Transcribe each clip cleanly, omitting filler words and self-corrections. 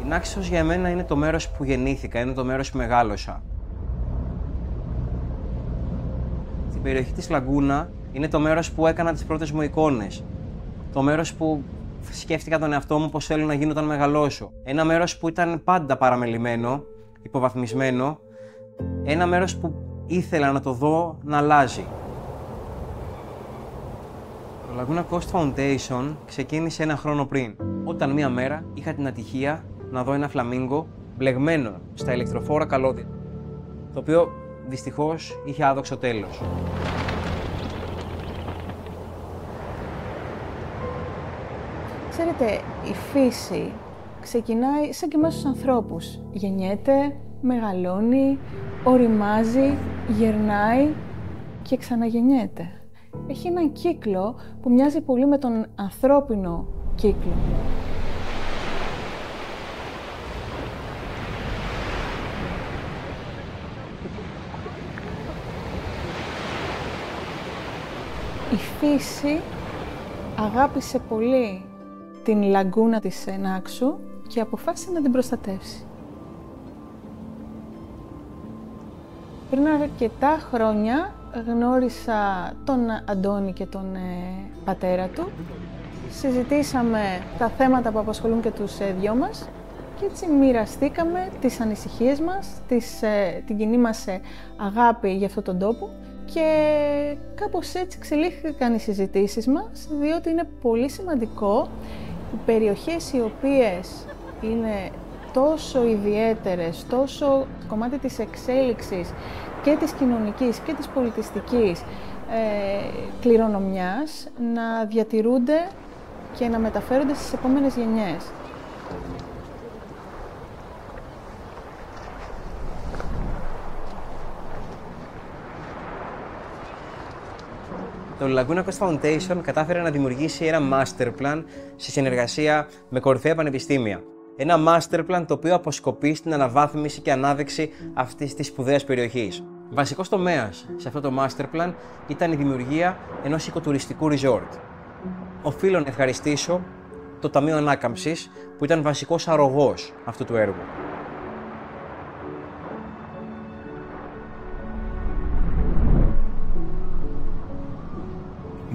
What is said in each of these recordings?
Νάξος για μένα είναι το μέρος που γεννήθηκα, είναι το μέρος που μεγάλωσα. Στην περιοχή της Λαγκούνα είναι το μέρος που έκανα τις πρώτες μου εικόνες. Το μέρος που σκέφτηκα τον εαυτό μου πώς θέλω να γίνω όταν μεγαλώσω. Ένα μέρος που ήταν πάντα παραμελημένο, υποβαθμισμένο. Ένα μέρος που ήθελα να το δω να αλλάζει. Το Laguna Coast Foundation ξεκίνησε 1 χρόνο πριν, όταν μία μέρα είχα την ατυχία να δω ένα φλαμίγκο μπλεγμένο στα ηλεκτροφόρα καλώδια, το οποίο δυστυχώς είχε άδοξο τέλος. Ξέρετε, η φύση ξεκινάει σαν και εμάς τους ανθρώπους. Γεννιέται, μεγαλώνει, οριμάζει, γερνάει και ξαναγεννιέται. Έχει έναν κύκλο που μοιάζει πολύ με τον ανθρώπινο κύκλο. Η φύση αγάπησε πολύ την λαγκούνα της Νάξου και αποφάσισε να την προστατεύσει. Πριν αρκετά χρόνια γνώρισα τον Αντώνη και τον πατέρα του. Συζητήσαμε τα θέματα που απασχολούν και τους δυο μας και έτσι μοιραστήκαμε τις ανησυχίες μας, την κοινή μας αγάπη για αυτόν τον τόπο και κάπως έτσι εξελίχθηκαν οι συζητήσεις μας, διότι είναι πολύ σημαντικό οι περιοχές οι οποίες είναι τόσο ιδιαίτερες, τόσο το κομμάτι της εξέλιξης και της κοινωνικής και της πολιτιστικής κληρονομιάς να διατηρούνται και να μεταφέρονται στις επόμενες γενιές. Το Laguna Coast Foundation κατάφερε να δημιουργήσει ένα master plan σε συνεργασία με κορυφαία πανεπιστήμια. Ένα master plan το οποίο αποσκοπεί στην αναβάθμιση και ανάδειξη αυτής της σπουδαίας περιοχής. Βασικός τομέας σε αυτό το master plan ήταν η δημιουργία ενός οικοτουριστικού resort. Οφείλω να ευχαριστήσω το Ταμείο Ανάκαμψης που ήταν βασικός αρρωγός αυτού του έργου.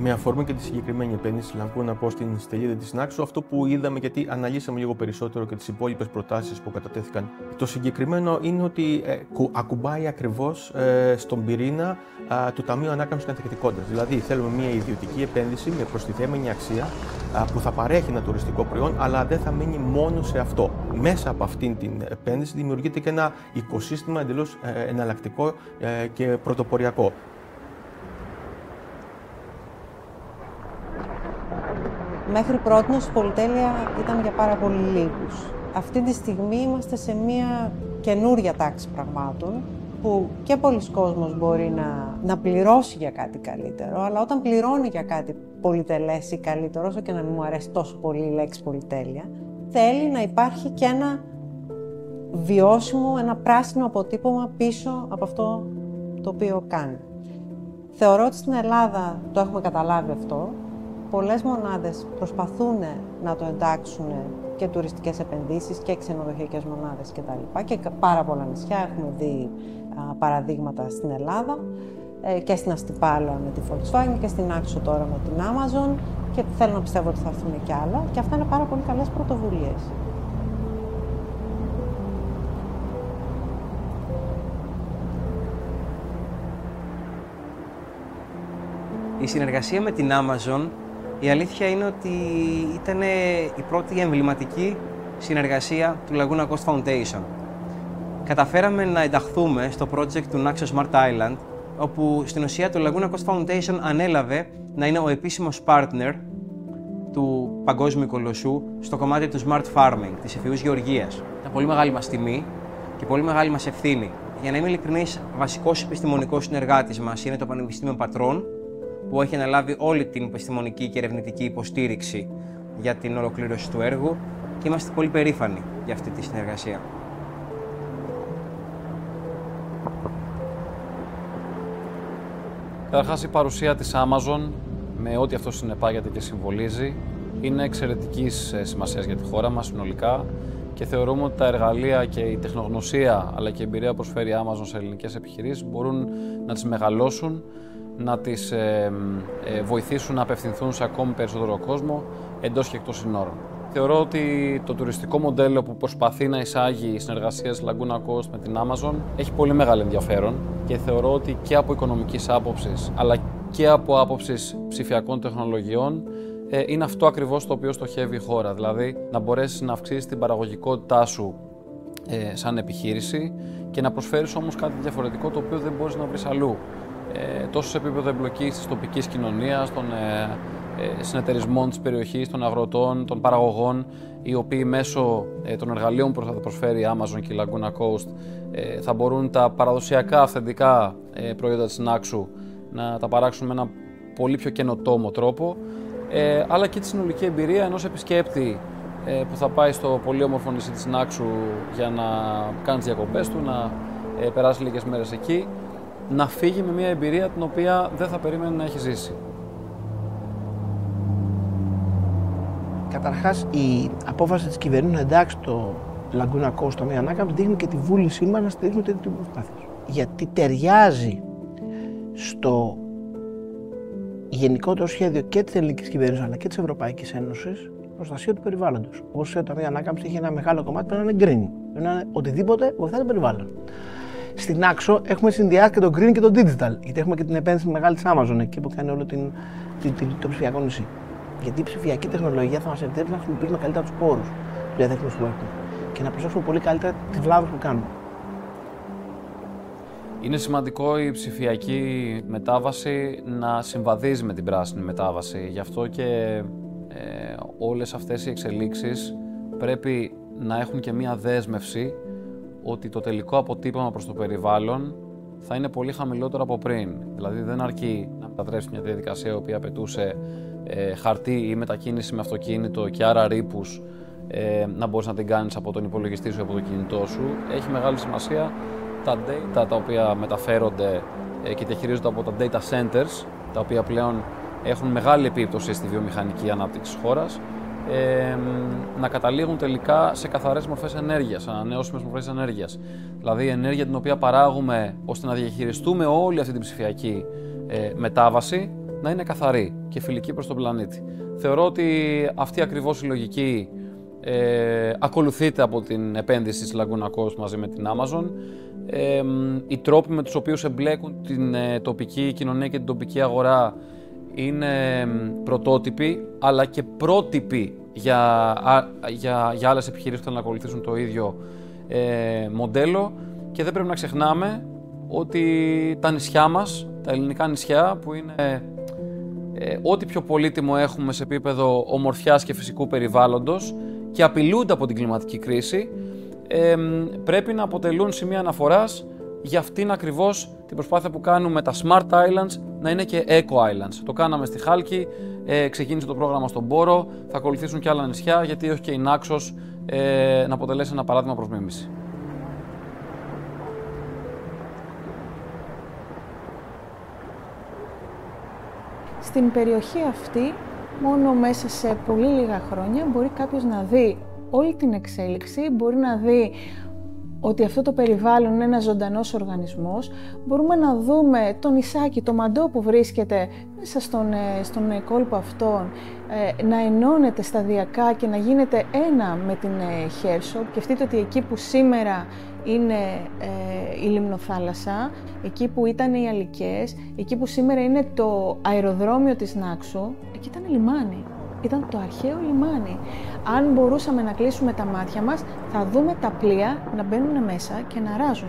Με αφορμή και τη συγκεκριμένη επένδυση Laguna Coast στην στελίδα της Νάξου, αυτό που είδαμε, γιατί αναλύσαμε λίγο περισσότερο και τις υπόλοιπες προτάσεις που κατατέθηκαν, το συγκεκριμένο είναι ότι ακουμπάει ακριβώς στον πυρήνα του Ταμείου Ανάκαμψης και Ανθεκτικότητας. Δηλαδή, θέλουμε μια ιδιωτική επένδυση με προστιθέμενη αξία που θα παρέχει ένα τουριστικό προϊόν, αλλά δεν θα μείνει μόνο σε αυτό. Μέσα από αυτήν την επένδυση δημιουργείται και ένα οικοσύστημα εντελώς εναλλακτικό και πρωτοποριακό. Μέχρι πρότινος η πολυτέλεια ήταν για πάρα πολύ λίγους. Αυτή τη στιγμή είμαστε σε μια καινούρια τάξη πραγμάτων που και πολλοί κόσμος μπορεί να πληρώσει για κάτι καλύτερο, αλλά όταν πληρώνει για κάτι πολυτελές ή καλύτερο, όσο και να μην μου αρέσει τόσο πολύ η λέξη πολυτέλεια, θέλει να υπάρχει και ένα βιώσιμο, ένα πράσινο αποτύπωμα πίσω από αυτό το οποίο κάνει. Θεωρώ ότι στην Ελλάδα το έχουμε καταλάβει αυτό. Πολλές μονάδες προσπαθούν να το εντάξουν και τουριστικές επενδύσεις και ξενοδοχειακές μονάδες κτλ. Και πάρα πολλά νησιά έχουμε δει παραδείγματα στην Ελλάδα και στην Αστυπάλα με τη Volkswagen και στην Άξο τώρα με την Amazon και θέλω να πιστεύω ότι θα έρθουν και άλλα και αυτά είναι πάρα πολύ καλές πρωτοβουλίες. Η συνεργασία με την Amazon, η αλήθεια είναι ότι ήταν η πρώτη εμβληματική συνεργασία του Laguna Coast Foundation. Καταφέραμε να ενταχθούμε στο project του Naxos Smart Island, όπου στην ουσία το Laguna Coast Foundation ανέλαβε να είναι ο επίσημος partner του Παγκόσμιου Κολοσσού στο κομμάτι του Smart Farming, της εφιούς γεωργίας. Ήταν πολύ μεγάλη μας τιμή και πολύ μεγάλη μας ευθύνη. Για να είμαι ειλικρινής, βασικός επιστημονικός συνεργάτης μας είναι το Πανεπιστήμιο Πατρών, που έχει αναλάβει όλη την επιστημονική και ερευνητική υποστήριξη για την ολοκλήρωση του έργου και είμαστε πολύ περήφανοι για αυτή τη συνεργασία. Καταρχάς, η παρουσία της Amazon, με ό,τι αυτό συνεπάγεται και συμβολίζει, είναι εξαιρετικής σημασίας για τη χώρα μας συνολικά και θεωρούμε ότι τα εργαλεία και η τεχνογνωσία αλλά και η εμπειρία που προσφέρει η Amazon σε ελληνικές επιχειρήσεις μπορούν να τις μεγαλώσουν, να τις βοηθήσουν να απευθυνθούν σε ακόμη περισσότερο κόσμο εντός και εκτός συνόρων. Θεωρώ ότι το τουριστικό μοντέλο που προσπαθεί να εισάγει η συνεργασία της Laguna Coast με την Amazon έχει πολύ μεγάλο ενδιαφέρον και θεωρώ ότι και από οικονομικής άποψης αλλά και από άποψης ψηφιακών τεχνολογιών είναι αυτό ακριβώς το οποίο στοχεύει η χώρα. Δηλαδή να μπορέσεις να αυξήσεις την παραγωγικότητά σου σαν επιχείρηση και να προσφέρεις όμως κάτι διαφορετικό το οποίο δεν μπορείς να βρεις αλλού. Τόσο σε επίπεδο εμπλοκής της τοπικής κοινωνίας, των συνεταιρισμών της περιοχής, των αγροτών, των παραγωγών, οι οποίοι μέσω των εργαλείων που θα προσφέρει η Amazon και η Laguna Coast θα μπορούν τα παραδοσιακά αυθεντικά προϊόντα της Naxos να τα παράξουν με ένα πολύ πιο καινοτόμο τρόπο, αλλά και τη συνολική εμπειρία ενός επισκέπτη που θα πάει στο πολύ όμορφο νησί της Naxos για να κάνει τις διακοπές του, να περάσει λίγες μέρες εκεί, να φύγει με μια εμπειρία την οποία δεν θα περίμενε να έχει ζήσει. Καταρχάς, η απόφαση της κυβερνήσεως να εντάξει το Laguna Coast στο Ταμείο Ανάκαμψης δείχνει και τη βούλησή μας να στηρίξουμε την προσπάθεια. Γιατί ταιριάζει στο γενικότερο σχέδιο και της ελληνικής κυβέρνησης αλλά και της Ευρωπαϊκής Ένωσης προστασία του περιβάλλοντος. Όσο το Ταμείο Ανάκαμψης έχει ένα μεγάλο κομμάτι πρέπει να είναι green. Πρέπει να είναι οτιδήποτε βοηθάει το περιβάλλον. Στην Naxos έχουμε συνδυάσει και το green και το digital, γιατί έχουμε και την επένδυση μεγάλη της Amazon εκεί που κάνει όλο το ψηφιακό νησί. Γιατί η ψηφιακή τεχνολογία θα μας επιτρέψει να χρησιμοποιήσουμε καλύτερα τους πόρους του διαθέσιμου που έχουμε και να προσέξουμε πολύ καλύτερα τις βλάβες που κάνουμε. Είναι σημαντικό η ψηφιακή μετάβαση να συμβαδίζει με την πράσινη μετάβαση. Γι' αυτό και όλες αυτές οι εξελίξεις πρέπει να έχουν και μία δέσμευση ότι το τελικό αποτύπωμα προς το περιβάλλον θα είναι πολύ χαμηλότερο από πριν. Δηλαδή δεν αρκεί να μετατρέψει μια διαδικασία η οποία απαιτούσε χαρτί ή μετακίνηση με αυτοκίνητο και άρα ρήπους να μπορείς να την κάνεις από τον υπολογιστή σου ή από το κινητό σου. Έχει μεγάλη σημασία τα data τα οποία μεταφέρονται και διαχειρίζονται από τα data centers, τα οποία πλέον έχουν μεγάλη επίπτωση στη βιομηχανική ανάπτυξη της χώρας, να καταλήγουν τελικά σε καθαρές μορφές ενέργειας, ανανεώσιμες μορφές ενέργειας. Δηλαδή η ενέργεια την οποία παράγουμε ώστε να διαχειριστούμε όλη αυτή την ψηφιακή μετάβαση να είναι καθαρή και φιλική προς τον πλανήτη. Θεωρώ ότι αυτή ακριβώς η λογική ακολουθείται από την επένδυση της Laguna Coast μαζί με την Amazon. Οι τρόποι με τους οποίους εμπλέκουν την τοπική κοινωνία και την τοπική αγορά είναι πρωτότυποι, αλλά και πρότυποι για άλλες επιχειρήσεις που θέλουν να ακολουθήσουν το ίδιο μοντέλο. Και δεν πρέπει να ξεχνάμε ότι τα νησιά μας, τα ελληνικά νησιά, που είναι ό,τι πιο πολύτιμο έχουμε σε επίπεδο ομορφιάς και φυσικού περιβάλλοντος και απειλούνται από την κλιματική κρίση, πρέπει να αποτελούν σημεία αναφοράς για αυτήν ακριβώς την προσπάθεια που κάνουμε τα Smart Islands να είναι και Eco Islands. Το κάναμε στη Χάλκη, ξεκίνησε το πρόγραμμα στον Πόρο, θα ακολουθήσουν και άλλα νησιά, γιατί όχι και η Naxos να αποτελέσει ένα παράδειγμα προς μίμηση. Στην περιοχή αυτή, μόνο μέσα σε πολύ λίγα χρόνια, μπορεί κάποιος να δει όλη την εξέλιξη, μπορεί να δει ότι αυτό το περιβάλλον είναι ένας ζωντανός οργανισμός. Μπορούμε να δούμε το νησάκι, το Μαντό που βρίσκεται μέσα στον κόλπο αυτόν, να ενώνεται σταδιακά και να γίνεται ένα με την Χέρσο. Σκεφτείτε ότι εκεί που σήμερα είναι η Λιμνοθάλασσα, εκεί που ήταν οι Αλικές, εκεί που σήμερα είναι το αεροδρόμιο της Naxos, εκεί ήταν λιμάνι. Ήταν το αρχαίο λιμάνι. Αν μπορούσαμε να κλείσουμε τα μάτια μας, θα δούμε τα πλοία να μπαίνουν μέσα και να ράζουν.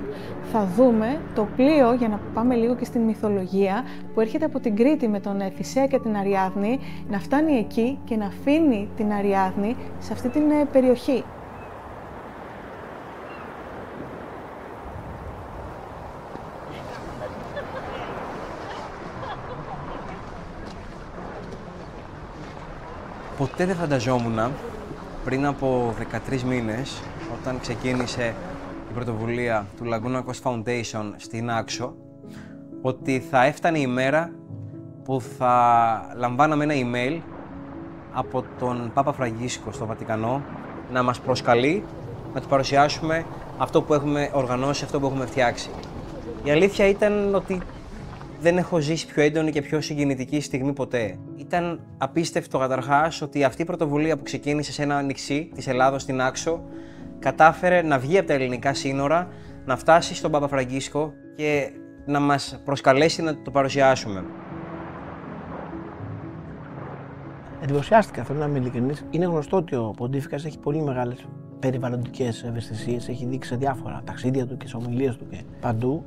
Θα δούμε το πλοίο, για να πάμε λίγο και στην μυθολογία, που έρχεται από την Κρήτη με τον Θησέα και την Αριάδνη, να φτάνει εκεί και να αφήνει την Αριάδνη σε αυτή την περιοχή. Ποτέ δεν φανταζόμουν πριν από 13 μήνες, όταν ξεκίνησε η πρωτοβουλία του Laguna Coast Foundation στην Naxos, ότι θα έφτανε η μέρα που θα λαμβάναμε ένα email από τον Πάπα Φραγκίσκο στο Βατικανό να μας προσκαλεί να του παρουσιάσουμε αυτό που έχουμε οργανώσει, αυτό που έχουμε φτιάξει. Η αλήθεια ήταν ότι δεν έχω ζήσει πιο έντονη και πιο συγκινητική στιγμή ποτέ. Ήταν απίστευτο καταρχάς ότι αυτή η πρωτοβουλία που ξεκίνησε σε ένα νησί της Ελλάδος, στην Άξο, κατάφερε να βγει από τα ελληνικά σύνορα, να φτάσει στον Παπαφραγκίσκο και να μας προσκαλέσει να το παρουσιάσουμε. Εντυπωσιάστηκα, θέλω να είμαι ειλικρινής. Είναι γνωστό ότι ο Ποντίφικας έχει πολύ μεγάλες περιβαλλοντικές ευαισθησίες, έχει δείξει σε διάφορα ταξίδια του και σε ομιλίες του και παντού.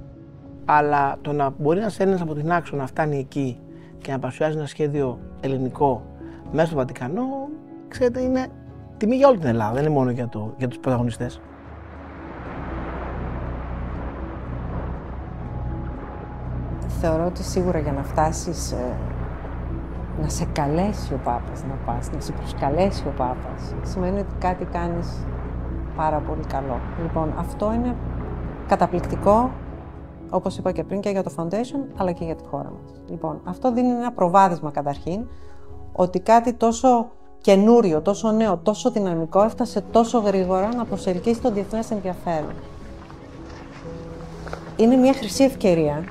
Αλλά το να μπορεί ένας Έλληνας από την Άξο να φτάνει εκεί και να παρουσιάζει ένα σχέδιο ελληνικό μέσα στο Βατικανό, ξέρετε, είναι τιμή για όλη την Ελλάδα, δεν είναι μόνο για τους πρωταγωνιστές. Θεωρώ ότι σίγουρα για να φτάσεις να σε καλέσει ο Πάπας να πας, να σε προσκαλέσει ο Πάπας, σημαίνει ότι κάτι κάνεις πάρα πολύ καλό. Λοιπόν, αυτό είναι καταπληκτικό, όπως είπα και πριν, και για το Foundation, αλλά και για τη χώρα μας. Λοιπόν, αυτό δίνει ένα προβάδισμα καταρχήν, ότι κάτι τόσο καινούριο, τόσο νέο, τόσο δυναμικό έφτασε τόσο γρήγορα να προσελκύσει το διεθνές ενδιαφέρον. Είναι μια χρυσή ευκαιρία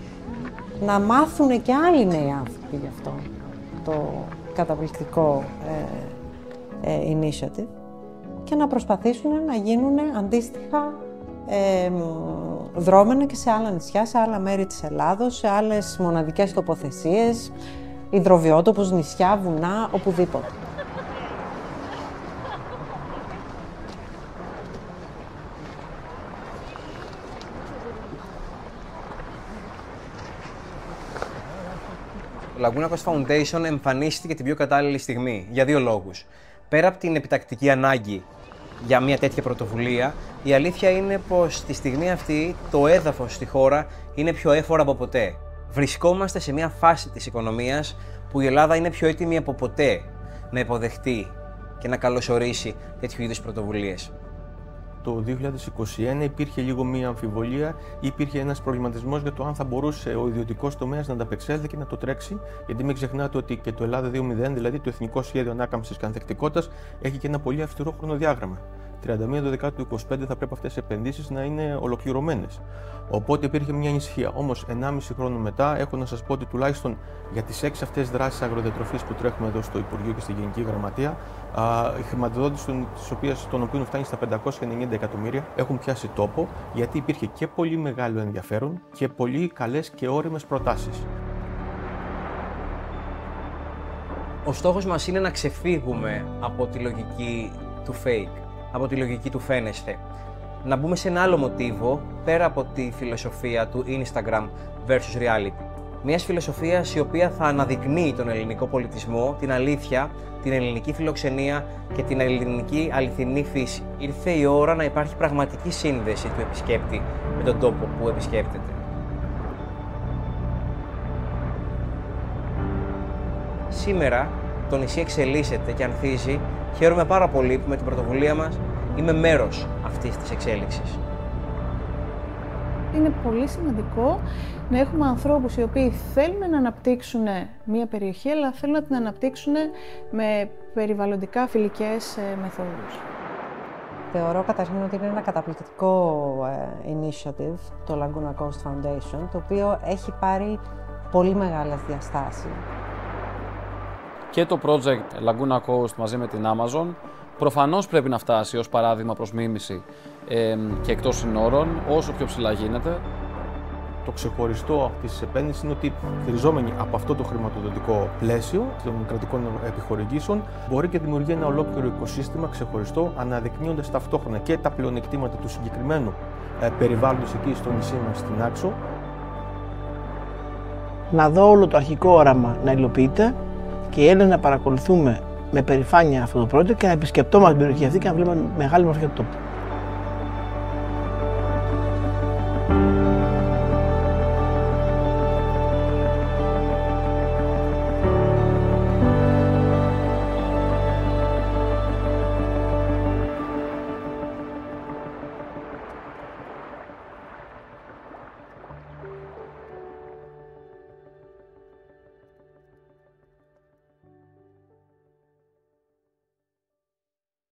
να μάθουν και άλλοι νέοι άνθρωποι γι' αυτό το καταπληκτικό initiative και να προσπαθήσουν να γίνουν αντίστοιχα δρόμενα και σε άλλα νησιά, σε άλλα μέρη της Ελλάδος, σε άλλες μοναδικές τοποθεσίες, υδροβιότοπους, νησιά, βουνά, οπουδήποτε. Το Laguna Coast Foundation εμφανίστηκε την πιο κατάλληλη στιγμή, για δύο λόγους. Πέρα από την επιτακτική ανάγκη για μια τέτοια πρωτοβουλία, η αλήθεια είναι πως στη στιγμή αυτή το έδαφος στη χώρα είναι πιο έφορο από ποτέ. Βρισκόμαστε σε μια φάση της οικονομίας που η Ελλάδα είναι πιο έτοιμη από ποτέ να υποδεχτεί και να καλωσορίσει τέτοιου είδους πρωτοβουλίες. Το 2021 υπήρχε λίγο μία αμφιβολία, υπήρχε ένας προβληματισμός για το αν θα μπορούσε ο ιδιωτικός τομέας να ανταπεξέλθει και να το τρέξει. Γιατί μην ξεχνάτε ότι και το Ελλάδα 2.0, δηλαδή το Εθνικό Σχέδιο Ανάκαμψης και Ανθεκτικότητας, έχει και ένα πολύ αυστηρό χρονοδιάγραμμα. 31 Δεκάτου 2025 θα πρέπει αυτές οι επενδύσεις να είναι ολοκληρωμένες. Οπότε υπήρχε μια ανησυχία. Όμως, 1,5 χρόνο μετά, έχω να σας πω ότι τουλάχιστον για τις 6 αυτές δράσεις αγροδιατροφής που τρέχουμε εδώ στο Υπουργείο και στη Γενική Γραμματεία, η χρηματοδότηση των οποίων φτάνει στα 590 εκατομμύρια, έχουν πιάσει τόπο, γιατί υπήρχε και πολύ μεγάλο ενδιαφέρον και πολύ καλές και όριμες προτάσεις. Ο στόχος μας είναι να ξεφύγουμε από τη λογική του fake, από τη λογική του φαίνεστε. Να μπούμε σε ένα άλλο μοτίβο, πέρα από τη φιλοσοφία του Instagram versus reality. Μιας φιλοσοφίας η οποία θα αναδεικνύει τον ελληνικό πολιτισμό, την αλήθεια, την ελληνική φιλοξενία και την ελληνική αληθινή φύση. Ήρθε η ώρα να υπάρχει πραγματική σύνδεση του επισκέπτη με τον τόπο που επισκέπτεται. Σήμερα το νησί εξελίσσεται και ανθίζει. Χαίρομαι πάρα πολύ που με την πρωτοβουλία μας είμαι μέρος αυτής της εξέλιξης. Είναι πολύ σημαντικό να έχουμε ανθρώπους οι οποίοι θέλουν να αναπτύξουν μία περιοχή, αλλά θέλουν να την αναπτύξουν με περιβαλλοντικά φιλικές μεθόδους. Θεωρώ καταρχήν ότι είναι ένα καταπληκτικό initiative, το Laguna Coast Foundation, το οποίο έχει πάρει πολύ μεγάλες διαστάσεις. Και το project Laguna Coast μαζί με την Amazon προφανώς πρέπει να φτάσει ως παράδειγμα προς μίμηση και εκτός συνόρων, όσο πιο ψηλά γίνεται. Το ξεχωριστό της επένδυσης είναι ότι, στηριζόμενοι από αυτό το χρηματοδοτικό πλαίσιο των κρατικών επιχορηγήσεων, μπορεί και δημιουργεί ένα ολόκληρο οικοσύστημα ξεχωριστό, αναδεικνύοντας ταυτόχρονα και τα πλεονεκτήματα του συγκεκριμένου περιβάλλοντος εκεί στο νησί μας στην Άξο. Να δω όλο το αρχικό όραμα να υλοποιείται και οι Έλληνες να παρακολουθούμε με περηφάνεια αυτό το project και να επισκεπτόμαστε την περιοχή αυτή και να βλέπουμε μεγάλη μορφή του τόπου.